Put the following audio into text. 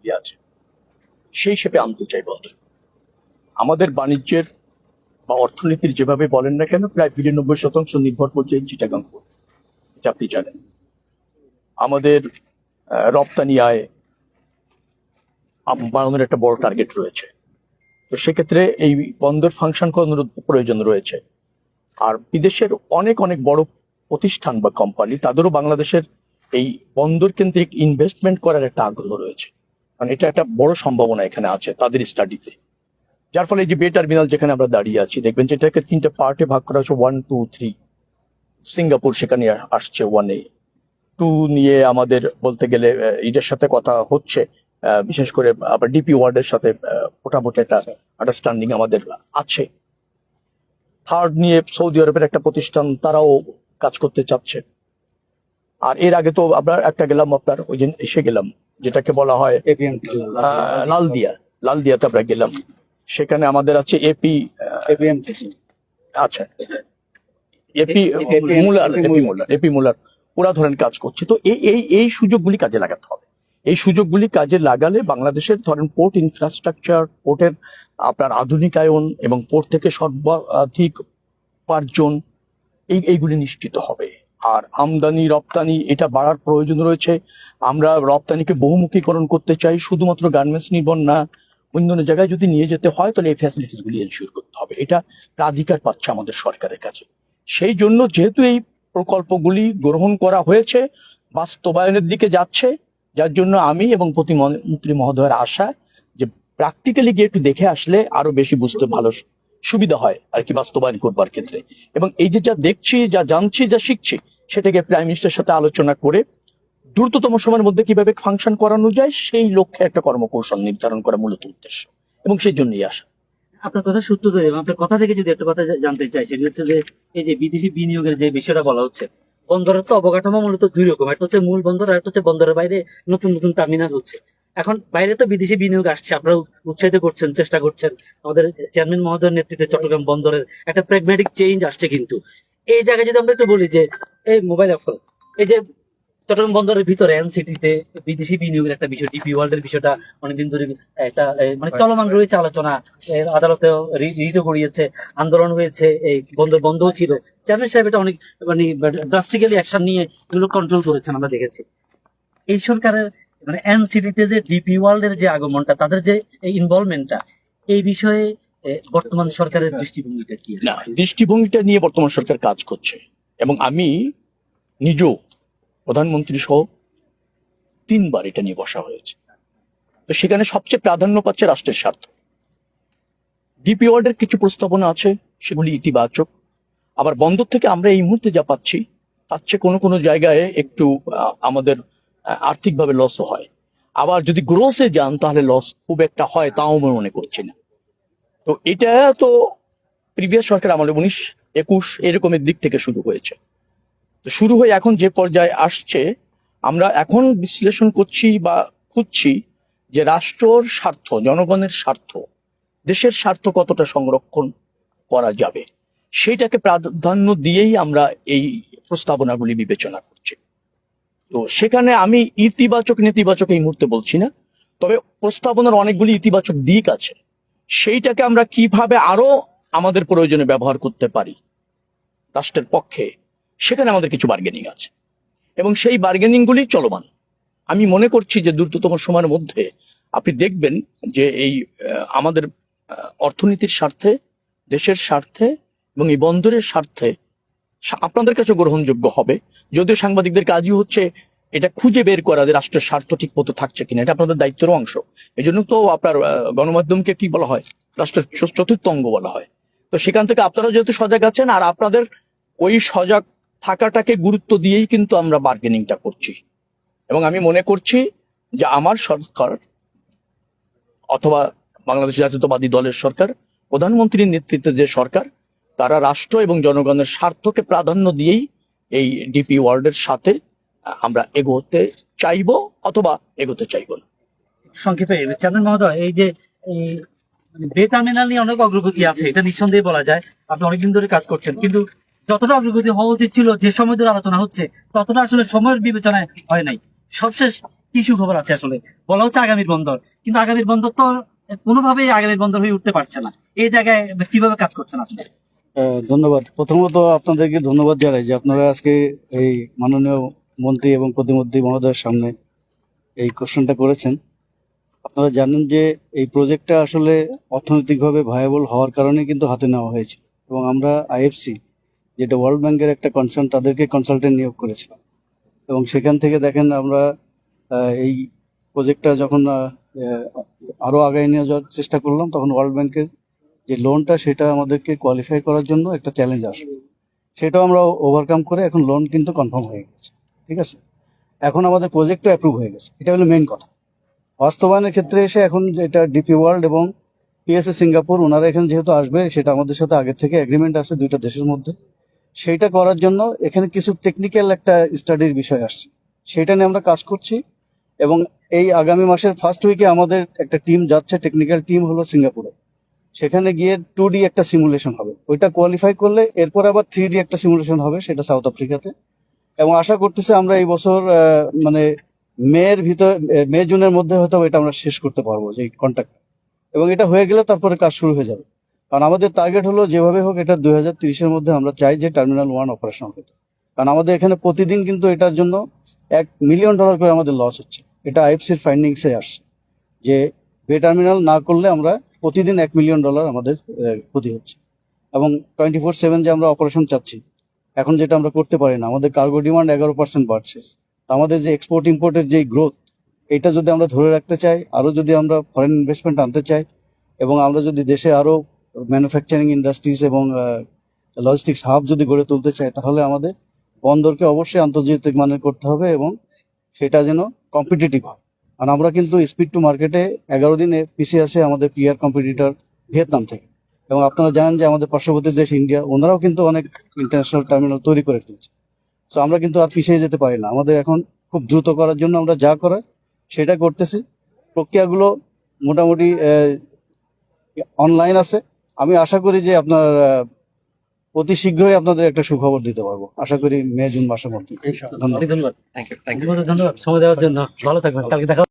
প্রক্রিয়া আছে, সেই হিসেবে আনতে চাই বন্দর। আমাদের বাণিজ্যের বা অর্থনীতির যেভাবে বলেন না কেন, প্রায় 92% নির্ভর করছে এই চিটাগাং পোর্ট, এটা আপনি জানেন। আমাদের রপ্তানি আয় বাড়ানোর একটা বড় টার্গেট রয়েছে। তো সেক্ষেত্রে এই বন্দর ফাংশন করানোর প্রয়োজন রয়েছে। আর বিদেশের অনেক অনেক বড় প্রতিষ্ঠান বা কোম্পানি, তাদেরও বাংলাদেশের এই বন্দর কেন্দ্রিক ইনভেস্টমেন্ট করার একটা আগ্রহ রয়েছে, কারণ এটা একটা বড় সম্ভাবনা এখানে আছে তাদের স্টাডিতে। যার ফলে এই যে বে টার্মিনাল যেখানে আমরা দাঁড়িয়ে আছি, দেখবেন যেটাকে 3টে পার্টে ভাগ করা হচ্ছে, 1, 2, 3। সিঙ্গাপুর সেখানে আসছে 1-এ, 2 নিয়ে আমাদের বলতে গেলে এটার সাথে কথা হচ্ছে, বিশেষ করে আবার ডিপি ওয়ার্ল্ডের সাথে মোটামুটি একটা আন্ডারস্ট্যান্ডিং আমাদের আছে। 3rd নিয়ে সৌদি আরবের একটা প্রতিষ্ঠান, তারাও কাজ করতে চাচ্ছে। আর এর আগে তো আমরা একটা গেলাম, আপনার ওই দিন এসে গেলাম যেটাকে বলা হয় লালদিয়াতে আমরা গেলাম। সেখানে আমাদের আছে এপি, আচ্ছা এপি মুলার, ওরা ধরেন কাজ করছে। তো এই সুযোগগুলি কাজে লাগাতে হবে। এই সুযোগগুলি কাজে লাগালে বাংলাদেশের ধরেন পোর্ট ইনফ্রাস্ট্রাকচার, পোর্টের আপনার আধুনিকায়ন এবং পোর্ট থেকে সর্বাধিক উপার্জন, এইগুলি নিশ্চিত হবে। আর আমদানি রপ্তানি এটা বাড়ার প্রয়োজন রয়েছে। আমরা রপ্তানিকে বহুমুখীকরণ করতে চাই, শুধুমাত্র গার্মেন্টস নির্ভর না, অন্য জায়গায় যদি নিয়ে যেতে হয় তাহলে এই ফ্যাসিলিটিস গুলি এনশিওর করতে হবে। এটা প্রাধিকার পাচ্ছে আমাদের সরকারের কাছে। সেই জন্য যেহেতু এই প্রকল্পগুলি গ্রহণ করা হয়েছে, বাস্তবায়নের দিকে যাচ্ছে, যার জন্য আমি এবং প্রতিমন্ত্রী মহোদয়ের আশা যে প্র্যাকটিক্যালি গিয়ে একটু দেখে আসলে আরো বেশি বুঝতে ভালো সুবিধা হয় আর কি বাস্তবায়ন করবার ক্ষেত্রে। এবং এই যে যা দেখছি, যা জানছি, যা শিখছি, সেটাকে প্রাইম মিনিস্টারের সাথে আলোচনা করে দ্রুততম সময়ের মধ্যে কিভাবে ফাংশন করানো যায় সেই লক্ষ্যে একটা কর্মকৌশল নির্ধারণ করা মূলত উদ্দেশ্য, এবং সেই জন্যই আসা। আপনার কথা সূত্র ধরে আপনার কথা থেকে যদি একটা কথা জানতে চাই, সেটা হচ্ছে যে এই যে বিদেশি বিনিয়োগের যে বিষয়টা বলা হচ্ছে, বন্দরের তো অবকাঠামো মূলত দুই রকম, একটা হচ্ছে মূল বন্দর, আর একটা হচ্ছে বন্দরের বাইরে নতুন নতুন টার্মিনাল হচ্ছে। এখন বাইরে তো বিদেশি বিনিয়োগ আসছে, আপনারা উৎসাহিত করছেন, চেষ্টা করছেন। আমাদের চেয়ারম্যান মহোদয়ের নেতৃত্বে চট্টগ্রাম বন্দরের একটা প্র্যাগম্যাটিক চেঞ্জ আসছে। কিন্তু এই জায়গায় যদি আমরা একটু বলি যে এই মোবাইল ফোন, এই যে চট্টগ্রাম বন্দরের ভিতরে এনসিটিতে বিদেশি বিনিয়োগের একটা বিষয়, ডিপি ওয়ার্ল্ডের বিষয়টা অনেকদিন ধরে একটা মানে চলমান রয়েছে আলোচনা, আদালতেও রিটও করিয়েছে, আন্দোলন হয়েছে, এই বন্দর বন্ধও ছিল। চেয়ারম্যান সাহেব এটা অনেক মানে ড্রাস্টিক্যালি অ্যাকশন নিয়ে এগুলো কন্ট্রোল করেছেন, আমরা দেখেছি। এই সরকারের মানে এনসিটিতে যে ডিপি ওয়ার্ল্ডের যে আগমনটা, তাদের যে ইনভলভমেন্টটা, এই বিষয়ে বর্তমান সরকারের দৃষ্টিভঙ্গিটা কি? না, দৃষ্টিভঙ্গিটা নিয়ে বর্তমান সরকার কাজ করছে, এবং আমি নিজেও প্রধানমন্ত্রী সহ 3বার এটা নিয়ে বসা হয়েছে। তো সেখানে সবচেয়ে প্রাধান্য পাচ্ছে রাষ্ট্রের স্বার্থ। ডিপি ওয়ার্ল্ডের কিছু প্রস্তাবনা আছে, সেগুলি ইতিবাচক। আবার বন্দর থেকে আমরা এই মুহূর্তে যা পাচ্ছি, তার চেয়ে কোনো কোনো জায়গায় একটু আমাদের আর্থিকভাবে লসও হয়। আবার যদি গ্রোসে যান তাহলে লস খুব একটা হয়, তাও আমি মনে করছি না। তো এটা তো প্রিভিয়াস সরকার আমলে 19-21 এরকমের দিক থেকে শুরু হয়েছে। তো শুরু হয়ে এখন যে পর্যায়ে আসছে, আমরা এখন বিশ্লেষণ করছি বা খুঁজছি যে রাষ্ট্রর স্বার্থ, জনগণের স্বার্থ, দেশের স্বার্থ কতটা সংরক্ষণ করা যাবে, সেইটাকে প্রাধান্য দিয়েই আমরা এই প্রস্তাবনাগুলি বিবেচনা করছি। তো সেখানে আমি ইতিবাচক নেতিবাচক এই মুহূর্তে বলছি না, তবে প্রস্তাবনার অনেকগুলি ইতিবাচক দিক আছে। সেইটাকে আমরা কিভাবে আরো আমাদের প্রয়োজনে ব্যবহার করতে পারি রাষ্ট্রের পক্ষে, সেখানে আমাদের কিছু বার্গেনিং আছে, এবং সেই বার্গেনিং গুলি চলমান। আমি মনে করছি যে দ্রুততম সময়ের মধ্যে আপনি দেখবেন যে এই আমাদের অর্থনীতির স্বার্থে, দেশের স্বার্থে এবং এই বন্দরের স্বার্থে আপনাদের কাছে গ্রহণযোগ্য হবে। যদিও সাংবাদিকদের কাজই হচ্ছে এটা খুঁজে বের করা যে রাষ্ট্রের স্বার্থ ঠিক মতো থাকছে কিনা, এটা আপনাদের দায়িত্বের অংশ। এই জন্য তো আপনার গণমাধ্যমকে কি বলা হয়, রাষ্ট্রের চতুর্থ অঙ্গ বলা হয়। তো সেখান থেকে আপনারা যেহেতু সজাগ আছেন, আর আপনাদের ওই সজাগ থাকাটাকে গুরুত্ব দিয়েই কিন্তু আমরা বার্গেনিংটা করছি। এবং আমি মনে করছি যে আমার সরকার অথবা বাংলাদেশ জাতীয়তাবাদী দলের সরকার, প্রধানমন্ত্রীর নেতৃত্বে যে সরকার, তারা রাষ্ট্র এবং জনগণের স্বার্থকে প্রাধান্য দিয়েই এই ডিপি ওয়ার্ল্ডের সাথে আমরা এগোতে চাইবো অথবা এগোতে চাইবো না। সংক্ষেপে চেয়ারম্যান মহোদয়, এই যে বে টার্মিনাল নিয়ে অনেক অগ্রগতি আছে, এটা নিঃসন্দেহে বলা যায়। আপনি অনেকদিন ধরে কাজ করছেন, কিন্তু যতটা অগ্রগতি হওয়া উচিত ছিল, যে সময় ধরে আলোচনা হচ্ছে, ততটা আসলে সময়ের বিবেচনায় হয় নাই। সবশেষ কি সুখবর আছে আসলে? বলা হচ্ছে আগামীর বন্দর, কিন্তু আগামীর বন্দর তো কোনোভাবেই আগামীর বন্দর হয়ে উঠতে পারছে না। এই জায়গায় কিভাবে কাজ করছেন আপনি? ধন্যবাদ। প্রথমত আপনাদেরকে ধন্যবাদ জানাই যে আপনারা আজকে এই মাননীয় মন্ত্রী এবং প্রতিমন্ত্রী মহোদয়ের সামনে এই কোশ্চেনটা করেছেন। আপনারা জানেন যে এই প্রজেক্টটা আসলে অর্থনৈতিকভাবে ভায়াবল হওয়ার কারণে কিন্তু হাতে নেওয়া হয়েছে, এবং আমরা আইএফসি, যেটা ওয়ার্ল্ড ব্যাংকের একটা কনসার্ন, তাদেরকে কনসালটেন্ট নিয়োগ করেছিলাম। এবং সেখান থেকে দেখেন আমরা এই প্রজেক্টটা যখন আরো আগায় নিয়ে যাওয়ার চেষ্টা করলাম, তখন ওয়ার্ল্ড ব্যাংকের যে লোনটা সেটা আমাদেরকে কোয়ালিফাই করার জন্য একটা চ্যালেঞ্জ আসবে। সেটাও আমরা ওভারকাম করে এখন লোন কিন্তু কনফার্ম হয়ে গেছে। ঠিক আছে, এখন আমাদের প্রজেক্টও অ্যাপ্রুভ হয়ে গেছে। এটা হলো মেইন কথা। বাস্তবায়নের ক্ষেত্রে এসে এখন যেটা ডিপি ওয়ার্ল্ড এবং পিএসএ সিঙ্গাপুর, ওনারা এখানে যেহেতু আসবে, সেটা আমাদের সাথে আগে থেকে এগ্রিমেন্ট আছে দুইটা দেশের মধ্যে। সেইটা করার জন্য এখানে কিছু টেকনিক্যাল একটা স্টাডির বিষয় আসছে, সেটা নিয়ে আমরা কাজ করছি। এবং এই আগামী মাসের ফার্স্ট উইকে আমাদের একটা টিম যাচ্ছে, টেকনিক্যাল টিম হলো সিঙ্গাপুরে। সেখানে গিয়ে 2D একটা সিমুলেশন হবে, ওইটা কোয়ালিফাই করলে এরপর আবার 3D একটা সিমুলেশন হবে, সেটা সাউথ আফ্রিকাতে। এবং আশা করতেছি আমরা এই বছর মানে মে জুনের মধ্যে হয়তো এটা আমরা শেষ করতে পারবো যে কন্ট্রাক্ট। এবং এটা হয়ে গেলে তারপরে কাজ শুরু হয়ে যাবে, কারণ আমাদের টার্গেট হলো যেভাবে হোক এটা 2030-এর মধ্যে আমরা চাই যে টার্মিনাল 1 অপারেশন হতে। কারণ আমাদের এখানে প্রতিদিন কিন্তু এটার জন্য $1 মিলিয়ন করে আমাদের লস হচ্ছে। এটা আইএফসির ফাইন্ডিংসে আসছে যে বে টার্মিনাল না করলে আমরা প্রতিদিন $1 মিলিয়ন আমাদের ক্ষতি হচ্ছে। এবং 24/7 যে আমরা অপারেশন চাচ্ছি, এখন যেটা আমরা করতে পারি না, আমাদের কার্গো ডিমান্ড 11% বাড়ছে। তো আমাদের যে এক্সপোর্ট ইম্পোর্টের যে গ্রোথ, এটা যদি আমরা ধরে রাখতে চাই, আরো যদি আমরা ফরেন ইনভেস্টমেন্ট আনতে চাই, এবং আমরা যদি দেশে আরো ম্যানুফ্যাকচারিং ইন্ডাস্ট্রিজ এবং লজিস্টিক্স হাব যদি গড়ে তুলতে চাই, তাহলে আমাদের বন্দরকে অবশ্যই আন্তর্জাতিক মানের করতে হবে, এবং সেটা যেন কম্পিটিটিভ হয়। আর আমরা কিন্তু স্পিড টু মার্কেটে 11 দিনে পিছিয়ে আছে আমাদের পিআর কম্পিটিটর ভিয়েতনাম থেকে। এবং আপনারা জানেন যে আমাদের পার্শ্ববর্তী দেশ ইন্ডিয়া, ওনারাও কিন্তু অনেক ইন্টারন্যাশনাল টার্মিনাল তৈরি করে ফেলছে। তো আমরা কিন্তু আর পিছিয়ে যেতে পারি না। আমাদের এখন খুব দ্রুত করার জন্য আমরা যা করার সেটা করতেছি। প্রক্রিয়াগুলো মোটামুটি অনলাইন আছে। আমি আশা করি যে আপনার অতি শীঘ্রই আপনাদের একটা সুখবর দিতে পারবো, আশা করি মে জুন মাসের মধ্যে। ধন্যবাদ। ধন্যবাদ, থ্যাংক ইউ, ধন্যবাদ সময় দেওয়ার জন্য। ভালো থাকবেন, কালকে দেখা